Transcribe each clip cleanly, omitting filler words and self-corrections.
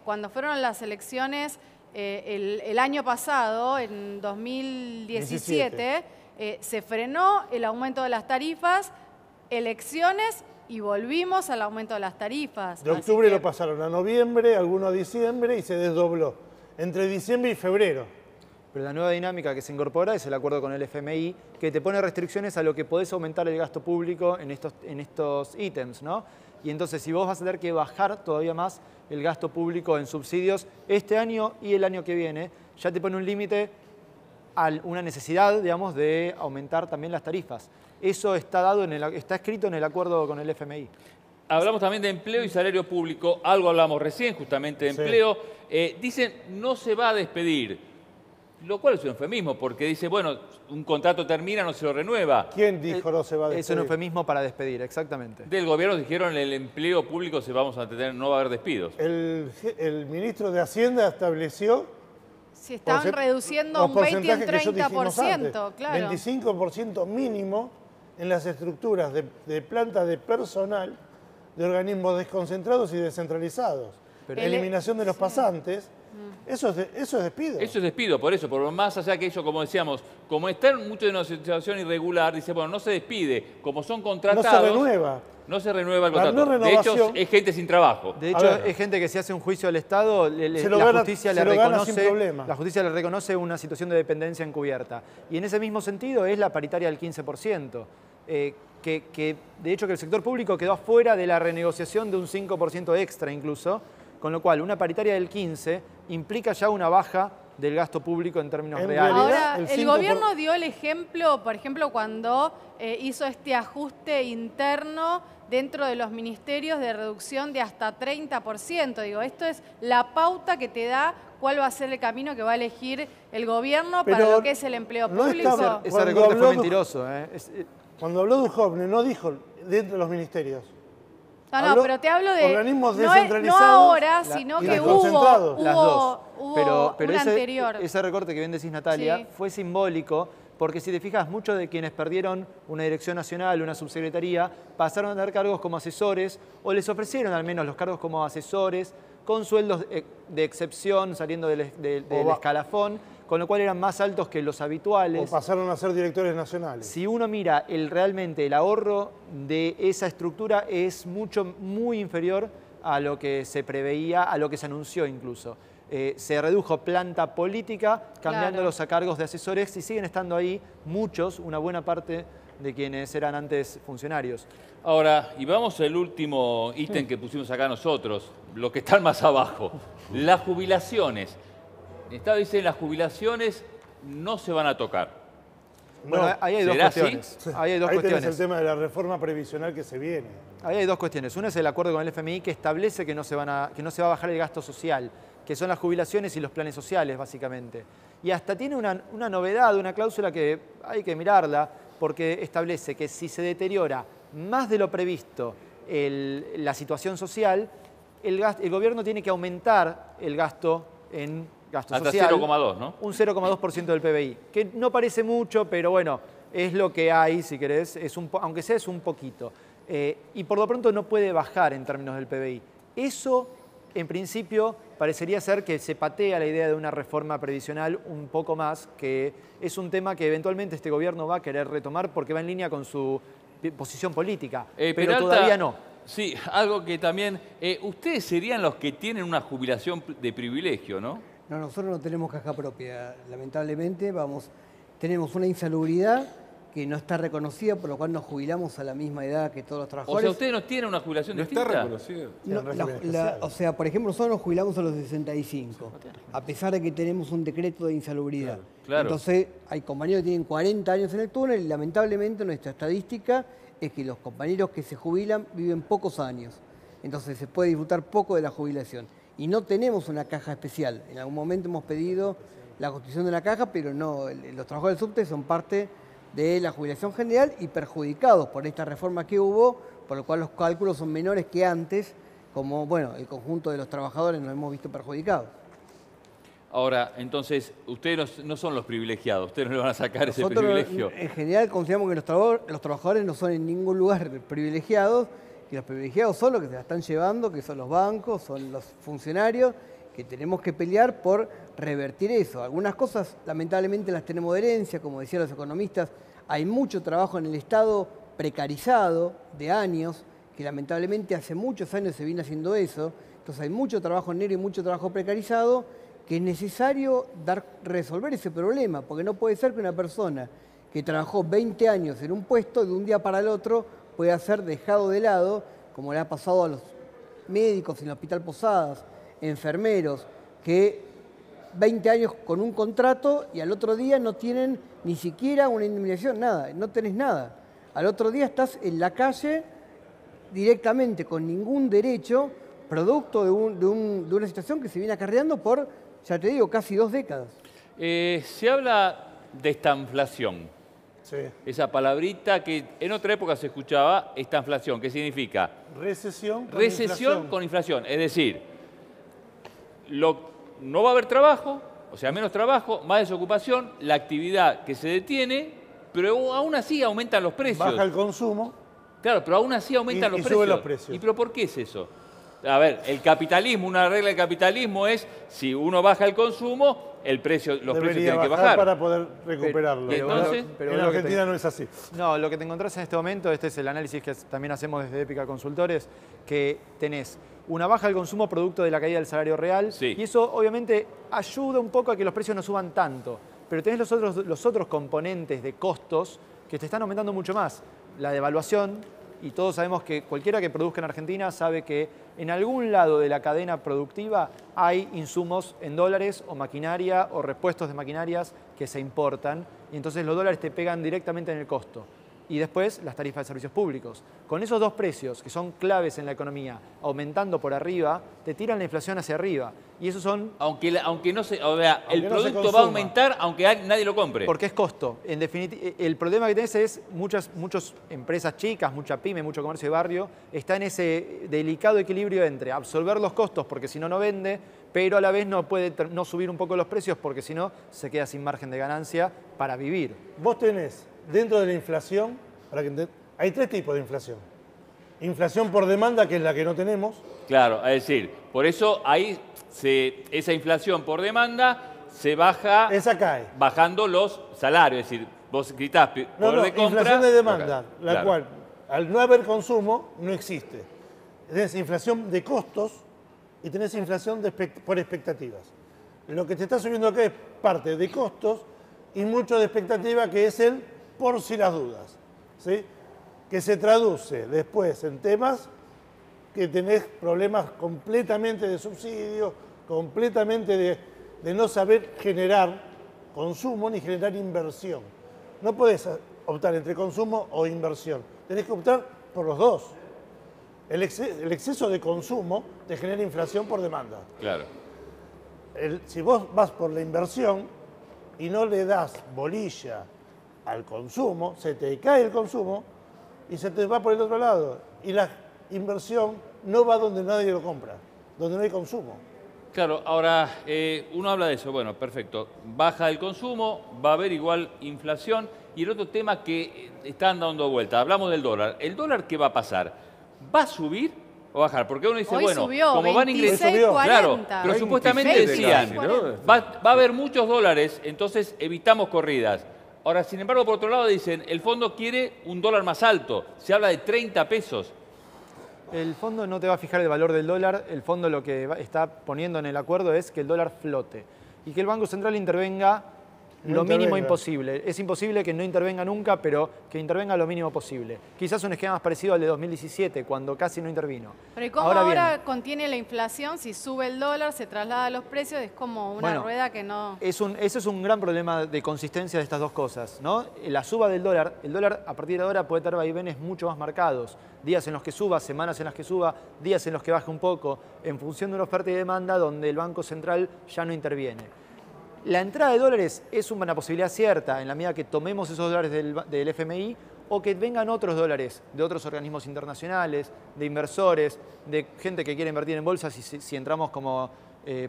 cuando fueron las elecciones el año pasado, en 2017, se frenó el aumento de las tarifas, elecciones y volvimos al aumento de las tarifas. De octubre lo pasaron a noviembre, algunos a diciembre y se desdobló entre diciembre y febrero. Pero la nueva dinámica que se incorpora es el acuerdo con el FMI, que te pone restricciones a lo que podés aumentar el gasto público en estos ítems, ¿no? Y entonces, si vos vas a tener que bajar todavía más el gasto público en subsidios este año y el año que viene, ya te pone un límite a una necesidad, digamos, de aumentar también las tarifas. Eso está escrito en el acuerdo con el FMI. Hablamos también de empleo y salario público, algo hablamos recién justamente de empleo. Dicen, no se va a despedir. Lo cual es un eufemismo, porque dice, bueno, un contrato termina, no se lo renueva. ¿Quién dijo no se va a despedir? Es un eufemismo para despedir, exactamente. Del gobierno dijeron el empleo público no va a haber despidos. El ministro de Hacienda estableció... Si estaban reduciendo un 20 y un 30%, claro. 25% mínimo en las estructuras de plantas de personal de organismos desconcentrados y descentralizados. Eliminación de los pasantes. Eso es despido. Eso es despido, por eso. Por más allá que eso, como decíamos, como está mucho en una situación irregular, dice, bueno, no se despide. Como son contratados... No se renueva. No se renueva el contrato. No de hecho, es gente sin trabajo. De hecho, es gente que si hace un juicio al Estado, la justicia le reconoce una situación de dependencia encubierta. Y en ese mismo sentido es la paritaria del 15%. Que de hecho que el sector público quedó afuera de la renegociación de un 5% extra incluso, con lo cual una paritaria del 15% implica ya una baja del gasto público en términos reales. Ahora, el gobierno dio el ejemplo, por ejemplo, cuando hizo este ajuste interno dentro de los ministerios de reducción de hasta 30%. Digo, esto es la pauta que te da cuál va a ser el camino que va a elegir el gobierno para lo que es el empleo público. Ese recorte fue mentiroso. Cuando habló Duhovne, no dijo dentro de los ministerios. No, pero te hablo de organismos descentralizados, no ahora, sino que hubo las dos. Pero un anterior. Ese recorte que bien decís, Natalia, fue simbólico, porque si te fijas, muchos de quienes perdieron una dirección nacional, una subsecretaría, pasaron a tener cargos como asesores, o les ofrecieron al menos los cargos como asesores, con sueldos de excepción, saliendo del escalafón, con lo cual eran más altos que los habituales. O pasaron a ser directores nacionales. Si uno mira realmente el ahorro de esa estructura es muy inferior a lo que se preveía, a lo que se anunció incluso. Se redujo planta política, cambiándolos a cargos de asesores y siguen estando ahí muchos, una buena parte de quienes eran antes funcionarios. Ahora, y vamos al último ítem que pusimos acá nosotros, los que están más abajo, las jubilaciones. El Estado dice las jubilaciones no se van a tocar. Bueno, ahí hay dos cuestiones. Ahí tenés el tema de la reforma previsional que se viene. Ahí hay dos cuestiones. Una es el acuerdo con el FMI que establece que no se va a bajar el gasto social, que son las jubilaciones y los planes sociales, básicamente. Y hasta tiene una novedad, una cláusula que hay que mirarla, porque establece que si se deteriora más de lo previsto la situación social, el gobierno tiene que aumentar el gasto en gasto social. Hasta 0,2, ¿no? Un 0,2% del PBI, que no parece mucho, pero bueno, es lo que hay, si querés, aunque sea es un poquito. Y por lo pronto no puede bajar en términos del PBI. Eso, en principio, parecería ser que se patea la idea de una reforma previsional un poco más, que es un tema que eventualmente este gobierno va a querer retomar porque va en línea con su posición política, pero Peralta, todavía no. Sí, algo que también... ustedes serían los que tienen una jubilación de privilegio, ¿no? No, nosotros no tenemos caja propia, lamentablemente. Tenemos una insalubridad que no está reconocida, por lo cual nos jubilamos a la misma edad que todos los trabajadores. O sea, ¿ustedes no tienen una jubilación distinta? Está reconocida. O sea, por ejemplo, nosotros nos jubilamos a los 65, a pesar de que tenemos un decreto de insalubridad. Claro. Entonces, hay compañeros que tienen 40 años en el túnel y lamentablemente nuestra estadística es que los compañeros que se jubilan viven pocos años. Entonces, se puede disfrutar poco de la jubilación. Y no tenemos una caja especial. En algún momento hemos pedido la constitución de una caja, pero no, los trabajadores del subte son parte de la jubilación general y perjudicados por esta reforma que hubo, por lo cual los cálculos son menores que antes, como bueno, el conjunto de los trabajadores nos hemos visto perjudicados. Ahora, entonces, ustedes no son los privilegiados, ustedes no le van a sacar ese privilegio. En general consideramos que los trabajadores no son en ningún lugar privilegiados. que los privilegiados son los que se la están llevando, que son los bancos, son los funcionarios, que tenemos que pelear por revertir eso. Algunas cosas lamentablemente las tenemos de herencia, como decían los economistas, hay mucho trabajo en el Estado precarizado de años, que lamentablemente hace muchos años se viene haciendo eso, entonces hay mucho trabajo negro y mucho trabajo precarizado, que es necesario resolver ese problema, porque no puede ser que una persona que trabajó 20 años en un puesto, de un día para el otro, pueda ser dejado de lado, como le ha pasado a los médicos en el Hospital Posadas, enfermeros, que 20 años con un contrato y al otro día no tienen ni siquiera una indemnización, nada, no tenés nada. Al otro día estás en la calle directamente, con ningún derecho, producto de una situación que se viene acarreando por, ya te digo, casi 2 décadas. Se habla de estanflación. Sí. Esa palabrita que en otra época se escuchaba, estanflación, ¿qué significa? Recesión con Recesión inflación. con inflación. Es decir, no va a haber trabajo, o sea, menos trabajo, más desocupación, la actividad que se detiene, pero aún así aumentan los precios. Baja el consumo. Claro, pero aún así aumentan Y los suben precios. los precios. ¿Y pero por qué es eso? A ver, el capitalismo, una regla del capitalismo es, si uno baja el consumo, los precios Debería tienen que bajar bajar. para poder recuperarlo. Pero- entonces- en Argentina no es así. No, lo que te encontrás en este momento, este es el análisis que también hacemos desde Épica Consultores, que tenés una baja del consumo producto de la caída del salario real, Sí. y eso obviamente ayuda un poco a que los precios no suban tanto, pero tenés los otros componentes de costos que te están aumentando mucho más. La devaluación, y todos sabemos que cualquiera que produzca en Argentina sabe que en algún lado de la cadena productiva hay insumos en dólares o maquinaria o repuestos de maquinarias que se importan, y entonces los dólares te pegan directamente en el costo. Y después las tarifas de servicios públicos. Con esos dos precios, que son claves en la economía, aumentando por arriba, te tiran la inflación hacia arriba. Y esos son Aunque no se, o sea, el Aunque no se producto va a consuma. aumentar aunque nadie lo compre. porque es costo. En definitiva, el problema que tenés es muchas empresas chicas, mucha pyme, mucho comercio de barrio, está en ese delicado equilibrio entre absorber los costos porque si no, no vende, pero a la vez no puede no subir un poco los precios porque si no, se queda sin margen de ganancia para vivir. Vos tenés, dentro de la inflación, hay 3 tipos de inflación. Inflación por demanda, que es la que no tenemos. Claro, es decir, por eso ahí esa inflación por demanda se baja Esa cae. bajando los salarios. Es decir, vos gritás poder de compra. inflación de demanda, la Claro. cual, al no haber consumo, no existe. Tenés inflación de costos y tenés inflación por expectativas. Lo que te está subiendo acá es parte de costos y mucho de expectativa, que es el por si las dudas, ¿sí? Que se traduce después en temas que tenés problemas completamente de subsidio, completamente de no saber generar consumo ni generar inversión. No podés optar entre consumo o inversión. Tenés que optar por los dos. El exceso de consumo te genera inflación por demanda. Claro. Si vos vas por la inversión y no le das bolilla al consumo, se te cae el consumo y se te va por el otro lado. Y la inversión no va donde nadie lo compra, donde no hay consumo. Claro, ahora uno habla de eso, bueno, perfecto. Baja el consumo, va a haber igual inflación. Y el otro tema que están dando vuelta, hablamos del dólar. ¿El dólar qué va a pasar? ¿Va a subir o bajar? Porque uno dice, Hoy bueno, subió, como van a ingresar... 26,40. Claro, pero supuestamente 26, decían, 40. va a haber muchos dólares, entonces evitamos corridas. Ahora, sin embargo, por otro lado dicen, el fondo quiere un dólar más alto. Se habla de 30 pesos. El fondo no te va a fijar el valor del dólar, el fondo lo que está poniendo en el acuerdo es que el dólar flote y que el Banco Central intervenga lo mínimo imposible. Es imposible que no intervenga nunca, pero que intervenga lo mínimo posible. Quizás un esquema más parecido al de 2017, cuando casi no intervino. Pero ¿y cómo ahora contiene la inflación? Si sube el dólar, se traslada a los precios, es como una rueda que no... Ese es un gran problema de consistencia de estas dos cosas, ¿no? La suba del dólar, el dólar a partir de ahora puede tener vaivenes mucho más marcados. Días en los que suba, semanas en las que suba, días en los que baje un poco, en función de una oferta y demanda donde el Banco Central ya no interviene. La entrada de dólares es una posibilidad cierta en la medida que tomemos esos dólares del FMI o que vengan otros dólares de otros organismos internacionales, de inversores, de gente que quiere invertir en bolsas si entramos como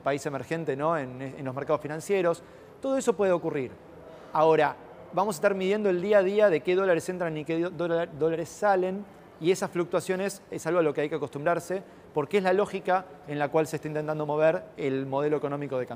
país emergente, ¿no? en los mercados financieros. Todo eso puede ocurrir. Ahora, vamos a estar midiendo el día a día de qué dólares entran y qué dólares salen, y esas fluctuaciones es algo a lo que hay que acostumbrarse porque es la lógica en la cual se está intentando mover el modelo económico de Cambiemos.